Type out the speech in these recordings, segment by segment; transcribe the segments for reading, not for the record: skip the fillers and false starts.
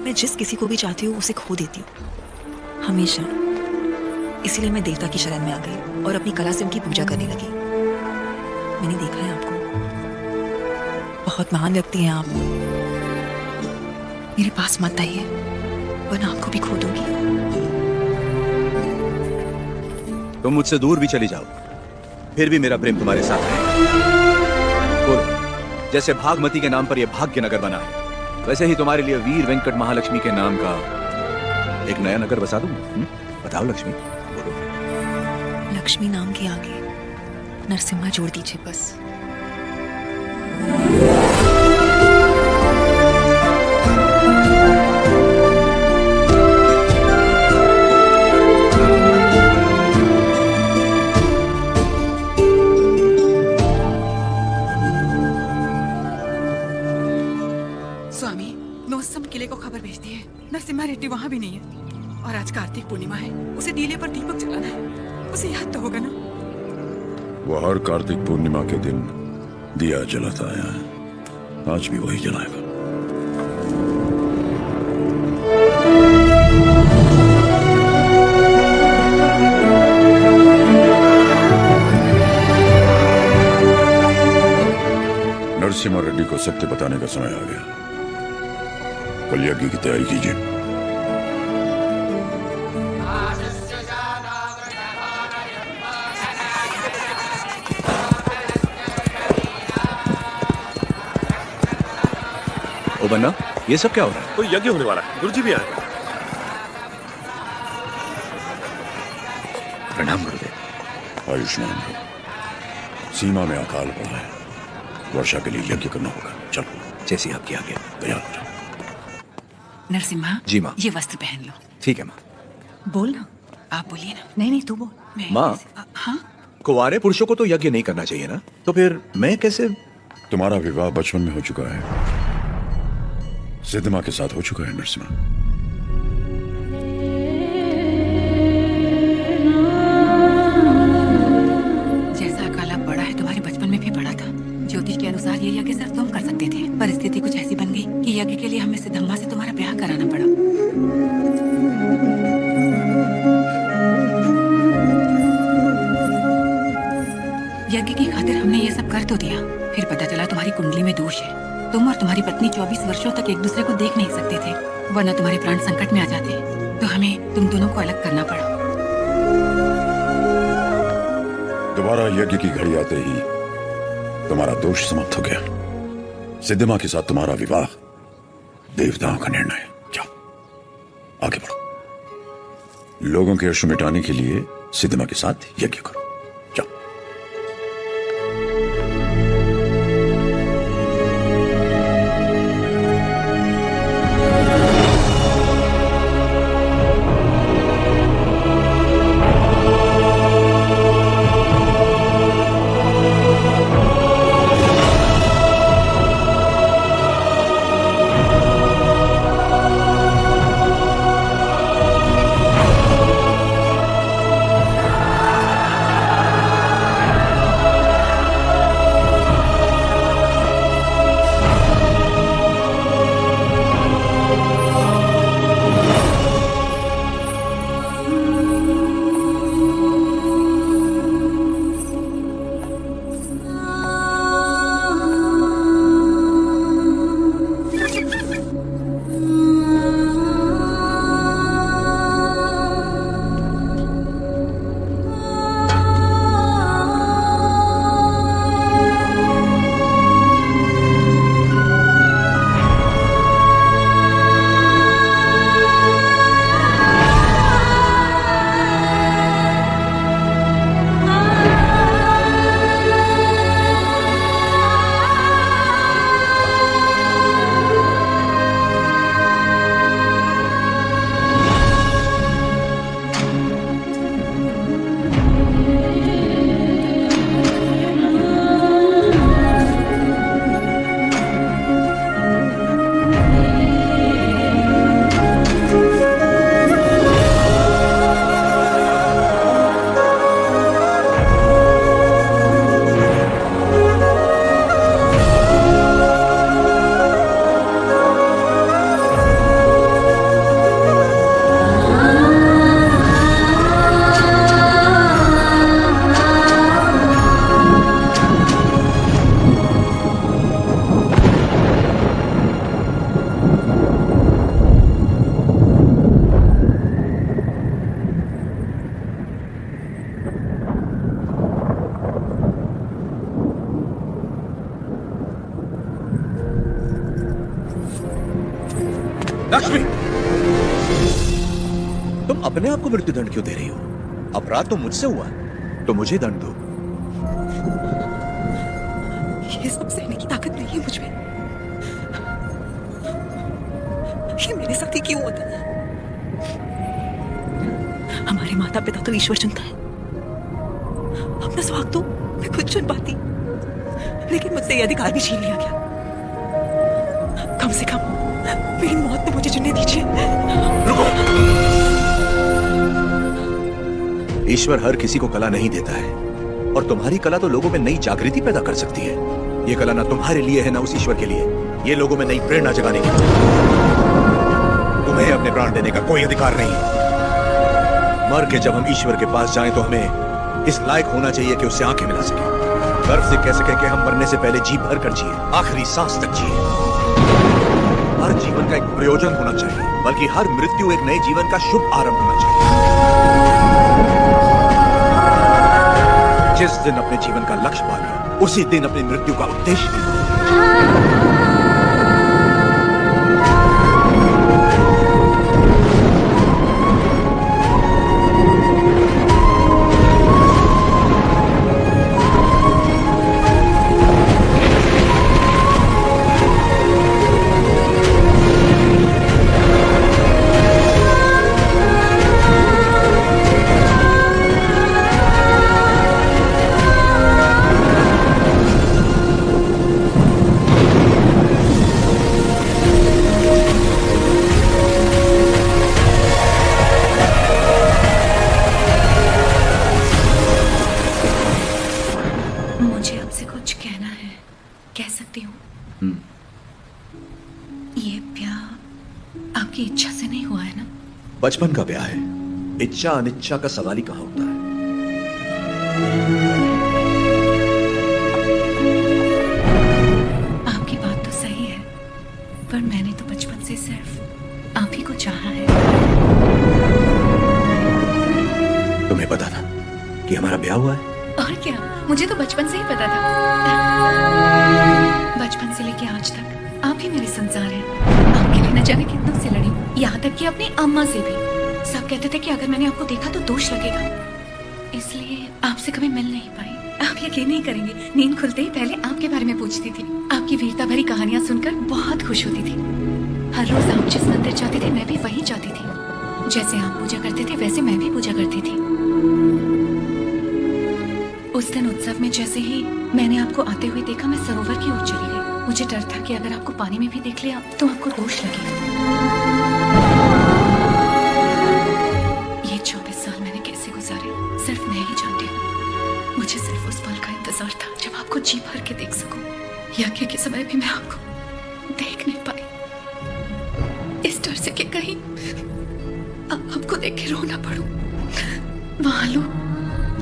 मैं जिस किसी को भी चाहती हूँ उसे खो देती हूँ, हमेशा। इसीलिए मैं देवता की शरण में आ गई और अपनी कला से उनकी पूजा करने लगी। मैंने देखा है आपको, बहुत महान व्यक्ति हैं आप। मेरे पास मत आइए वरना आपको भी खो दूंगी। तुम मुझसे दूर भी चली जाओ, फिर भी मेरा प्रेम तुम्हारे साथ है। बोलो, जैसे भागमती के नाम पर यह भाग्यनगर बना है, वैसे ही तुम्हारे लिए वीर वेंकट महालक्ष्मी के नाम का एक नया नगर बसा दूं। बताओ लक्ष्मी, बोलो। लक्ष्मी नाम के आगे नरसिम्हा जोड़ दीजिए बस। स्वामी, नोस्सम किले को खबर भेजती है, नरसिम्हा रेड्डी वहाँ भी नहीं है। और आज कार्तिक पूर्णिमा है, उसे डीले पर दीपक जलाना है। उसे याद तो होगा ना? वो हर कार्तिक पूर्णिमा के दिन दिया जलाता आया है, आज भी वही जलाएगा। नरसिम्हा रेड्डी को सत्य बताने का समय आ गया। कल यज्ञ की तैयारी कीजिए। ओ बन्ना, ये सब क्या हो रहा है? कोई यज्ञ होने वाला है, गुरुजी भी आए। प्रणाम गुरुदेव। आयुष्मान भव। सीमा में अकाल पड़ा है, वर्षा के लिए यज्ञ करना होगा। चलो, जैसी आपकी आज्ञा। तैयार हो जाओ। नरसिम्हा, जी माँ। ये वस्त्र पहन लो। ठीक है माँ। बोल ना। आप बोलिए ना। नहीं तू बोल। मैं माँ। हाँ, कुंवारे पुरुषों को तो यज्ञ नहीं करना चाहिए ना, तो फिर मैं कैसे? तुम्हारा विवाह बचपन में हो चुका है, सिद्धमा के साथ हो चुका है नरसिम्हा। जैसा अकाला पड़ा है तुम्हारे बचपन में भी पड़ा था। ज्योतिष के अनुसार ये यज्ञ सिर्फ तुम कर सकते थे। परिस्थिति कुछ ऐसी बन गई कि यज्ञ के लिए हमें सिद्धम्मा से तुम्हारा ब्याह कराना पड़ा। यज्ञ की खातिर हमने ये सब कर तो दिया, फिर पता चला तुम्हारी कुंडली में दोष है। तुम और तुम्हारी पत्नी 24 वर्षों तक एक दूसरे को देख नहीं सकते थे, वरना तुम्हारे प्राण संकट में आ जाते। तो हमें तुम दोनों को अलग करना पड़ा। दोबारा यज्ञ की घड़ी आते ही तुम्हारा दोष समाप्त हो गया। सिद्धमा के साथ तुम्हारा विवाह देवताओं का निर्णय है। जाओ आगे बढ़ो। लोगों के अश्रु मिटाने के लिए सिद्धमा के साथ यज्ञ करो। जाओ। लक्ष्मी, तुम अपने आप को मृत्यु दंड क्यों दे रही हो? अपराध तो मुझसे हुआ, तो मुझे दंड दो। ये सब सहने की ताकत नहीं है मुझ में। ये मेरे साथ ही क्यों होता है? हमारे माता पिता तो ईश्वर चुनता है, अपना स्वाग तो मैं खुद चुन पाती, लेकिन मुझसे ये अधिकार भी छीन लिया गया। कम से कम मेरी मौत तो मुझे चुनने दीजिए। ईश्वर हर किसी को कला नहीं देता है, और तुम्हारी कला तो लोगों में नई जागृति पैदा कर सकती है। ये कला ना तुम्हारे लिए है ना उस ईश्वर के लिए, ये लोगों में नई प्रेरणा जगाने की। तुम्हें अपने प्राण देने का कोई अधिकार नहीं। मर के जब हम ईश्वर के पास जाएं तो हमें इस लायक होना चाहिए कि उससे आंखें मिला सके, गर्व से कह सके कि हम मरने से पहले जी भर कर जिए, आखिरी सांस तक जिए। हर जीवन का एक प्रयोजन होना चाहिए, बल्कि हर मृत्यु एक नए जीवन का शुभ आरंभ होना चाहिए। जिस दिन अपने जीवन का लक्ष्य पा लिया, उसी दिन अपनी मृत्यु का उद्देश्य निभाओ। मुझे आपसे कुछ कहना है, कह सकती हूँ? ये ब्याह आपकी इच्छा से नहीं हुआ है ना? बचपन का ब्याह है, इच्छा अनिच्छा का सवाल ही कहां होता है। आपकी बात तो सही है, पर मैंने तो बचपन से सिर्फ आप ही को चाहा है। तुम्हें पता था कि हमारा ब्याह हुआ है? और क्या, मुझे तो बचपन से ही पता था। बचपन से लेके आज तक आप ही मेरे संसार हैं। आपके लिए न जाने कितनों से लड़ी, यहाँ तक कि अपनी अम्मा से भी। सब कहते थे कि अगर मैंने आपको देखा तो दोष लगेगा, इसलिए आपसे कभी मिल नहीं पाई। आप यकीन नहीं करेंगे, नींद खुलते ही पहले आपके बारे में पूछती थी। आपकी वीरता भरी कहानियां सुनकर बहुत खुश होती थी। हर रोज आप जिस मंदिर जाते थे मैं भी वहीं जाती थी। जैसे आप पूजा करते थे वैसे मैं भी पूजा करती थी। उस दिन उत्सव में जैसे ही मैंने आपको आते हुए देखा, मैं सरोवर की ओर चली गई। मुझे डर था कि अगर आपको पानी में भी देख लिया तो आपको दोष लगेगा। ये 24 साल मैंने कैसे गुजारे सिर्फ मैं ही जानती हूँ। मुझे सिर्फ उस पल का इंतजार था जब आपको जी भर के देख सकूं। यज्ञ के समय भी मैं आपको देख नहीं पाई, इस डर से कि कहीं आपको देख के रो ना पड़ूं। वहां लोग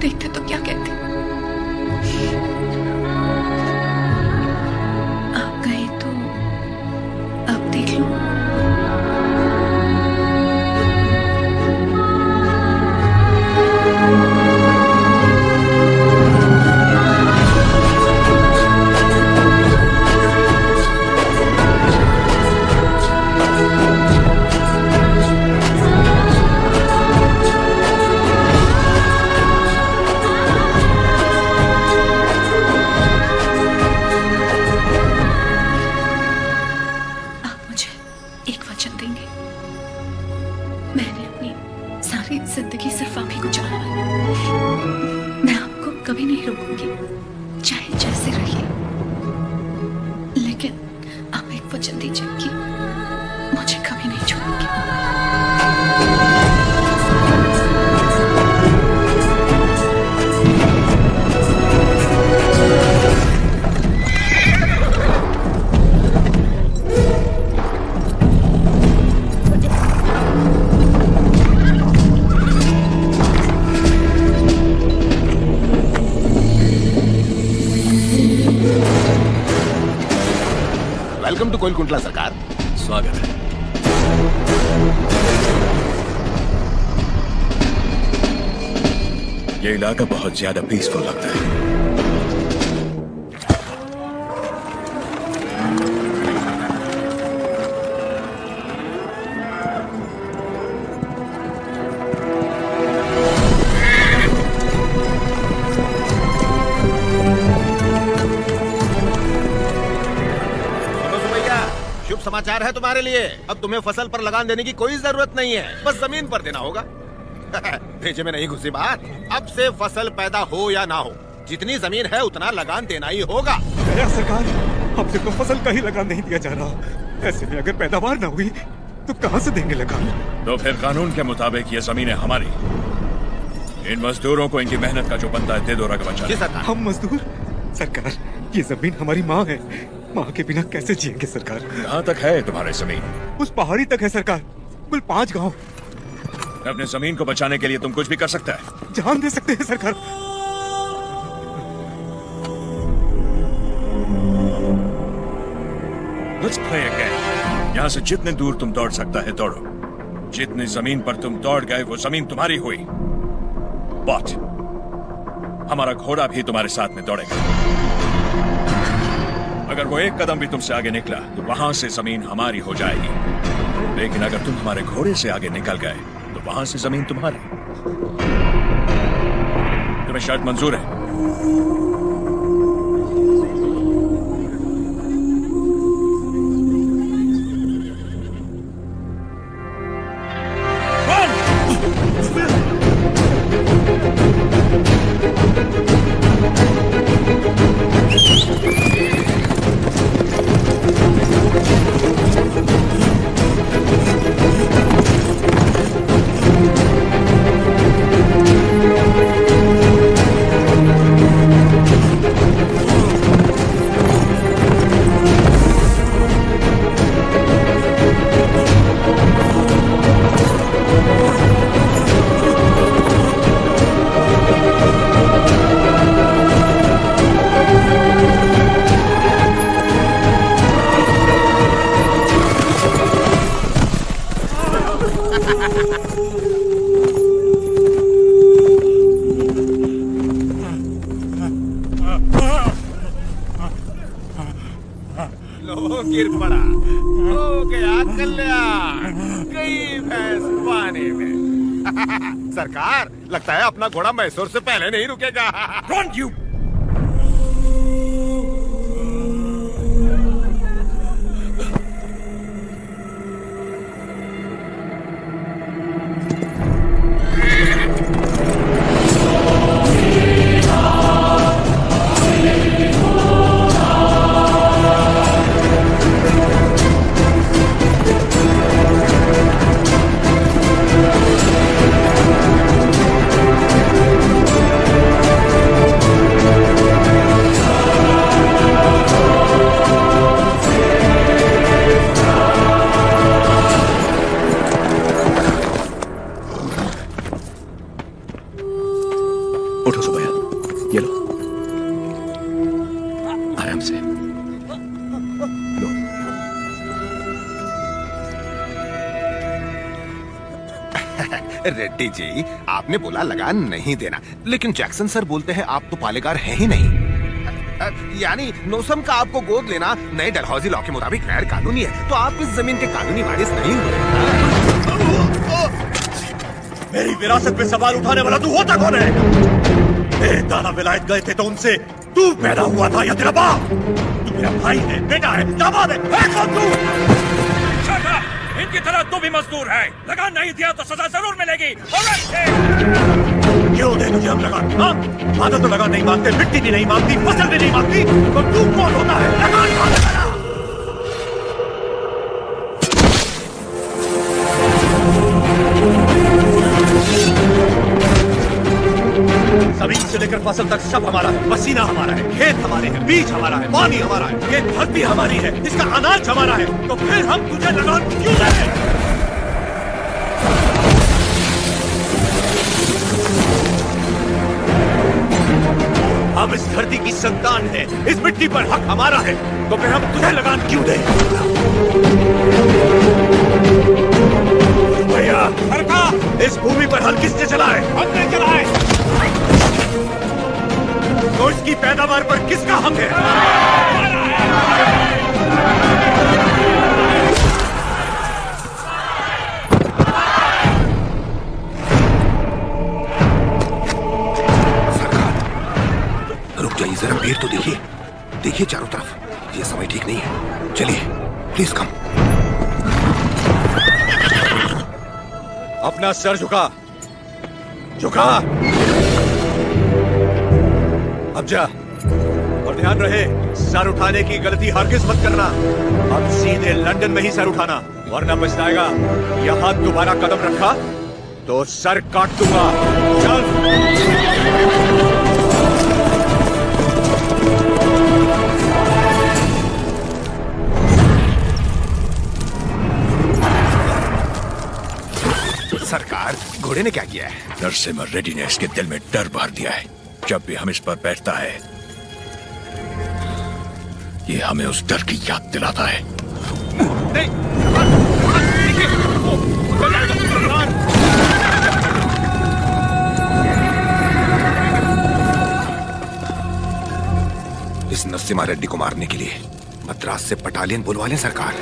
देखते तो क्या कहते। आप गए तो अब देख लो। जिंदगी सिर्फ आप ही को चाहा है। मैं आपको कभी नहीं रोकूंगी, चाहे जैसे रहिए, लेकिन आप एक वचन दीजिए कि मुझे कभी नहीं छोड़ेंगे। वेलकम टू कोइलकुंटला सरकार। स्वागत है। ये इलाका बहुत ज्यादा पीसफुल लगता है। समाचार है तुम्हारे लिए। अब तुम्हें फसल पर लगान देने की कोई जरूरत नहीं है, बस जमीन पर देना होगा। भेजे में नहीं घुसी बात। अब से फसल पैदा हो या ना हो, जितनी जमीन है उतना लगान देना ही होगा। सरकार, हमसे तो फसल का ही लगान नहीं दिया जा रहा। ऐसे में अगर पैदावार ना हुई तो कहाँ से देंगे लगान? तो फिर कानून के मुताबिक ये जमीन है हमारी। इन मजदूरों को इनकी मेहनत का जो बनता है दे दो रकबा। जी सरकार। हम मजदूर? सरकार, ये जमीन हमारी माँ है। माँ के बिना कैसे जिएंगे सरकार? कहाँ तक है तुम्हारी जमीन? उस पहाड़ी तक है सरकार, कुल 5 गांव। अपने जमीन को बचाने के लिए तुम कुछ भी कर सकता है। जान दे सकते हैं सरकार। Let's play again. यहाँ से जितने दूर तुम दौड़ सकता है दौड़ो। जितनी जमीन पर तुम दौड़ गए वो जमीन तुम्हारी हुई। But हमारा घोड़ा भी तुम्हारे साथ में दौड़ेगा। अगर वो एक कदम भी तुमसे आगे निकला तो वहां से जमीन हमारी हो जाएगी। लेकिन अगर तुम हमारे घोड़े से आगे निकल गए तो वहां से जमीन तुम्हारी। तुम्हें शर्त मंजूर है? लो गिर पड़ा, हो गया कल्याण, गई भैंस पानी में। सरकार, लगता है अपना घोड़ा मैसूर से पहले नहीं रुकेगा। Run, you! उठो सुबैया, ये लो, आराम से लो। रेड्डी जी, आपने बोला लगान नहीं देना, लेकिन जैक्सन सर बोलते हैं आप तो पालेगार हैं ही नहीं। यानी नौसम का आपको गोद लेना नए डलहौजी लॉ के मुताबिक गैर कानूनी है, तो आप इस जमीन के कानूनी वारिस नहीं हुए। मेरी विरासत पे सवाल उठाने वाला तू होता कौन है? मेरे दादा विलायत गए थे तो उनसे तू पैदा हुआ था या तेरा बाप? तू मेरा भाई है, बेटा है, दामाद है, कौन तू? Shut up! इनकी तरह तू भी मजदूर है। लगान नहीं दिया तो सजा जरूर मिलेगी। क्यों दे तुझे हम लगान? हाँ? आधा तो लगान नहीं मांगते, मिट्टी भी नहीं मांगती, फसल भी नहीं मांगती, तो तू कौन होता है? लगान मांगने वाला। जमीन से लेकर फसल तक सब हमारा है। पसीना हमारा है, खेत हमारे हैं, बीज हमारा है, पानी हमारा है, ये धरती हमारी है, इसका अनाज हमारा है। तो फिर हम तुझे लगान क्यों दें? हम इस धरती की संतान हैं, इस मिट्टी पर हक हमारा है, तो फिर हम तुझे लगान क्यों दें? भैया, इस भूमि पर हल किसने चलाए? हमने चलाए। तो इसकी पैदावार पर किसका हक है? सरकार, रुक जाइए जरा, भीड़ तो देखिए, देखिए चारों तरफ, ये समय ठीक नहीं है। चलिए, प्लीज कम। अपना सर झुका, झुका। अब जा, और ध्यान रहे सर उठाने की गलती हरगिज मत करना। अब सीधे लंदन में ही सर उठाना, वरना पछताएगा। यहां दोबारा कदम रखा तो सर काट दूंगा। चल। सरकार, घोड़े ने क्या किया है? नरसिम्हा रेड्डी ने इसके दिल में डर भर दिया है। जब भी हम इस पर बैठता है, ये हमें उस डर की याद दिलाता है। नहीं, इस नरसिम्हा रेड्डी को मारने के लिए मद्रास से बटालियन बुलवा लें सरकार।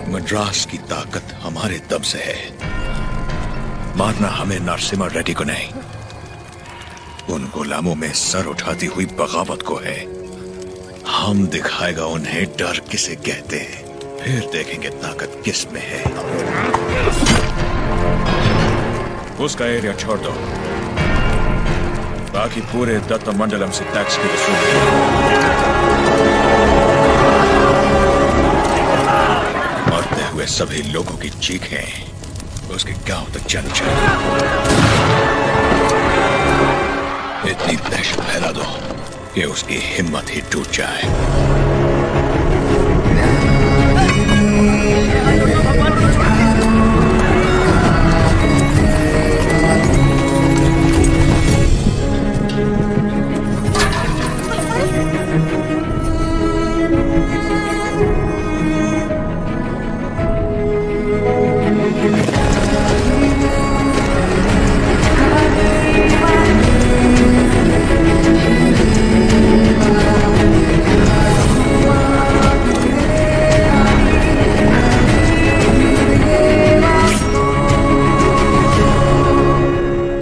मद्रास की ताकत हमारे दम से है। मारना हमें नरसिम्हा रेड्डी को नहीं, उन गुलामों में सर उठाती हुई बगावत को है। हम दिखाएगा उन्हें डर किसे कहते हैं, फिर देखेंगे ताकत किस में है। उसका एरिया छोड़ दो, बाकी पूरे दत्त मंडलम से टैक्स की वसूली। मरते हुए सभी लोगों की चीखें उसके गांव तक जानी चाहिए। इतनी दहशत फैला दो कि उसकी हिम्मत ही टूट जाए।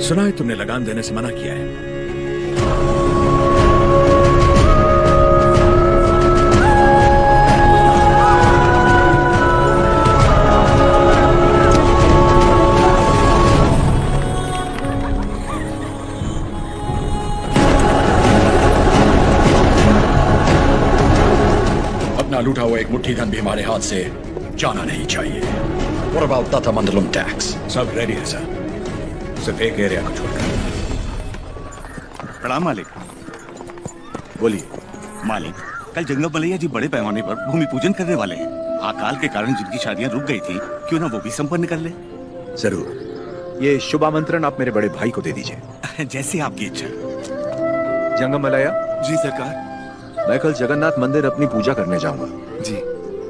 सुना है तुमने लगान देने से मना किया है। अपना लूटा हुआ एक मुट्ठी धन भी हमारे हाथ से जाना नहीं चाहिए। What about Tata Mandalam tax? सब रेडी है सर, सिर्फ एक एरिया को छोड़कर। प्रणाम मालिक। बोलिए। मालिक, कल जंगम मलैया जी बड़े पैमाने पर भूमि पूजन करने वाले हैं। अकाल के कारण जिनकी शादियां रुक गई थी, क्यों ना वो भी संपन्न कर ले। जरूर, ये शुभ आमंत्रण आप मेरे बड़े भाई को दे दीजिए। जैसे आपकी इच्छा। जंगम मलैया जी सरकार। मैं कल जगन्नाथ मंदिर अपनी पूजा करने जाऊंगा जी।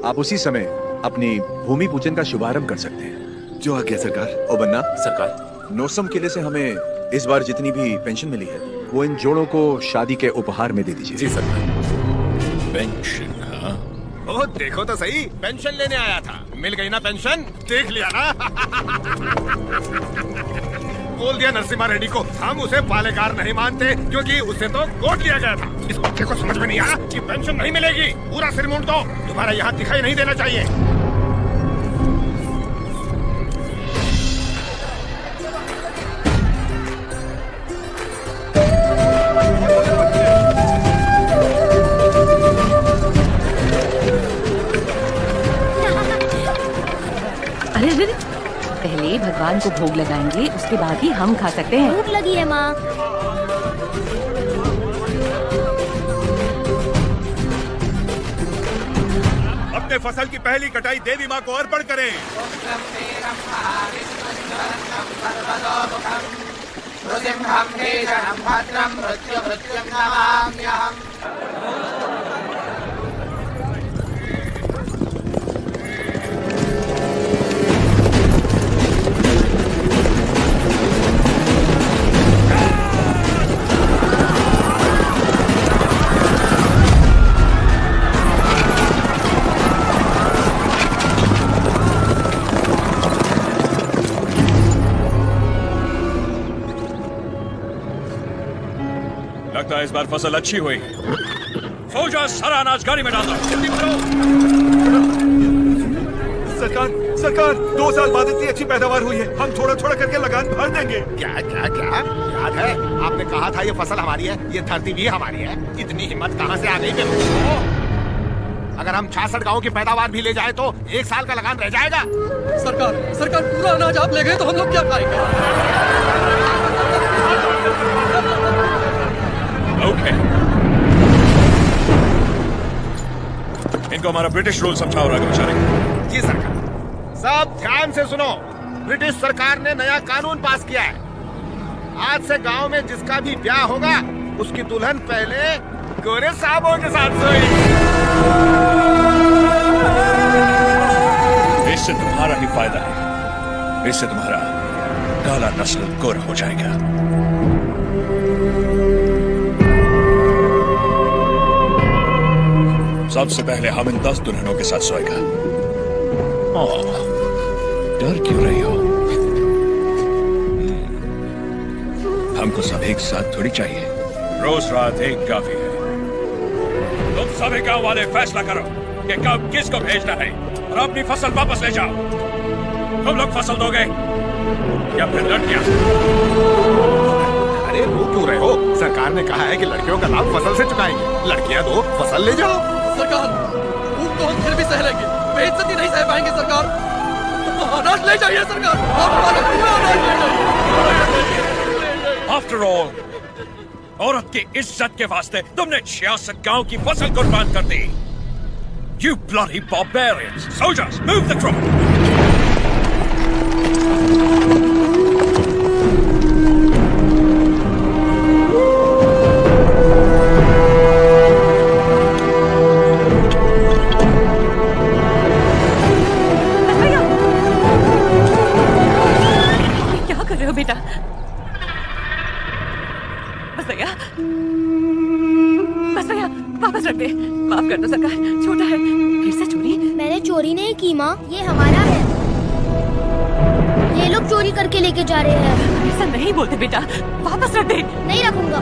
आप उसी समय अपनी भूमि पूजन का शुभारंभ कर सकते हैं। जो आज्ञा सरकार। ओ बन्ना, सरकार, नोसम किले से हमें इस बार जितनी भी पेंशन मिली है वो इन जोड़ों को शादी के उपहार में दे दीजिए। जी सरकार। पेंशन? हाँ, ओ देखो तो सही, पेंशन लेने आया था, मिल गई ना पेंशन, देख लिया ना। बोल दिया नरसिम्हा रेड्डी को, हम उसे पालेकार नहीं मानते क्योंकि उसे तो गोद लिया गया था। इस बच्चे को समझ में नहीं आया कि पेंशन नहीं मिलेगी। पूरा सिर मुंड दो, दोबारा यहाँ दिखाई नहीं देना चाहिए। अरे पहले भगवान को भोग लगाएंगे, उसके बाद ही हम खा सकते हैं। भूख लगी है माँ। अपने फसल की पहली कटाई देवी माँ को अर्पण करें। लगता है इस बार फसल अच्छी हुई। फौजा सारा अनाज गाड़ी में डाल दो, जल्दी करो। सरकार, सरकार 2 साल बाद इतनी अच्छी पैदावार हुई है, हम थोड़ा थोड़ा करके लगान भर देंगे। क्या क्या क्या याद है आपने कहा था ये फसल हमारी है, ये धरती भी हमारी है। इतनी हिम्मत कहाँ से आ गई बेवकूफों? अगर हम 66 गांव की पैदावार भी ले जाए तो 1 साल का लगान रह जाएगा। सरकार पूरा अनाज आप ले गए तो हम लोग क्या खाएंगे? ओके, इनको हमारा ब्रिटिश रूल समझाओ राघवाचार्य। जी सरकार। सब ध्यान से सुनो, ब्रिटिश सरकार ने नया कानून पास किया है। आज से गांव में जिसका भी ब्याह होगा उसकी दुल्हन पहले गोरे साहबों के साथ सोएगी। इससे तुम्हारा ही फायदा है, इससे तुम्हारा काला नस्ल गोरा हो जाएगा। सबसे पहले हम इन 10 दुल्हनों के साथ सोएगा। डर क्यों रही हो? हमको सब एक साथ थोड़ी चाहिए, रोज रात एक काफी है। तुम सभी गांव वाले फैसला करो कि कब किसको भेजना है और अपनी फसल वापस ले जाओ। तुम लोग फसल दोगे या फिर लड़कियां? अरे रो क्यों रहे हो? सरकार ने कहा है कि लड़कियों का लाभ फसल से चुकाएंगे। लड़कियां दो, फसल ले जाओ। सरकार भूख तो हम फिर भी सह लेंगे, बेइज्जती नहीं सह पाएंगे सरकार। अनाज ले जाइए सरकार, अनाज ले जाइए। आफ्टर ऑल, औरत की इज्जत के वास्ते तुमने 66 गांव की फसल कुर्बान कर दी। You bloody barbarians! Soldiers, move the troop! क्या कर रहे हो बेटा? बस भैया, वापस रख दे। माफ कर दो सरकार, छोटा है। फिर से चोरी? मैंने चोरी नहीं की माँ, ये हमारा है। ये लोग चोरी करके लेके जा रहे हैं। ऐसा नहीं बोलते बेटा, वापस रख दे। नहीं रखूंगा।